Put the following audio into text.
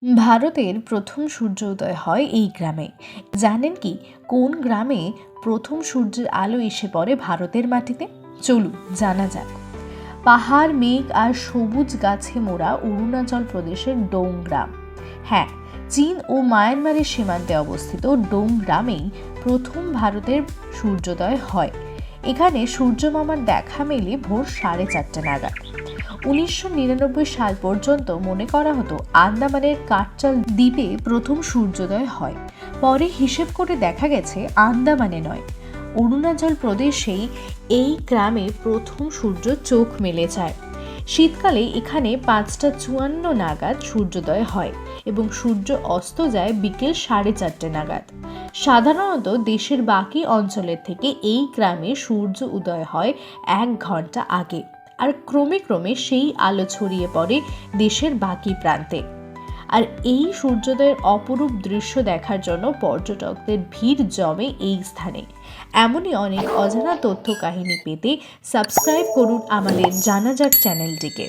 ভারতের প্রথম সূর্যোদয় হয় এই গ্রামে। জানেন কি কোন গ্রামে প্রথম সূর্যের আলো এসে পড়ে ভারতের মাটিতে? চলুন জানা যাক। পাহাড়, মেঘ আর সবুজ গাছে মোড়া অরুণাচল প্রদেশের ডোং গ্রাম। হ্যাঁ, চীন ও মায়ানমারের সীমান্তে অবস্থিত ডোং গ্রামেই প্রথম ভারতের সূর্যোদয় হয়। এখানে সূর্য মামার দেখা মেলে ভোর 4:30 নাগাদ। 1999 সাল পর্যন্ত মনে করা হতো আন্দামানের কাটচাল দ্বীপে প্রথম সূর্যোদয় হয়। পরে হিসেব করে দেখা গেছে আন্দামানে নয়, অরুণাচল প্রদেশেই এই গ্রামে প্রথম সূর্য চোখ মেলে যায়। শীতকালে এখানে 5:54 নাগাদ সূর্যোদয় হয় এবং সূর্য অস্ত যায় বিকেল 4:30 নাগাদ। সাধারণত দেশের বাকি অঞ্চলের থেকে এই গ্রামে সূর্য উদয় হয় 1 ঘন্টা আগে, আর ক্রমে ক্রমে সেই আলো ছড়িয়ে পড়ে দেশের বাকি প্রান্তে। আর এই সূর্যোদয়ের অপরূপ দৃশ্য দেখার জন্য পর্যটকদের ভিড় জমে এই স্থানে। এমনই অনেক অজানা তথ্য কাহিনী পেতে সাবস্ক্রাইব করুন আমাদের জানা যাক চ্যানেলটিকে।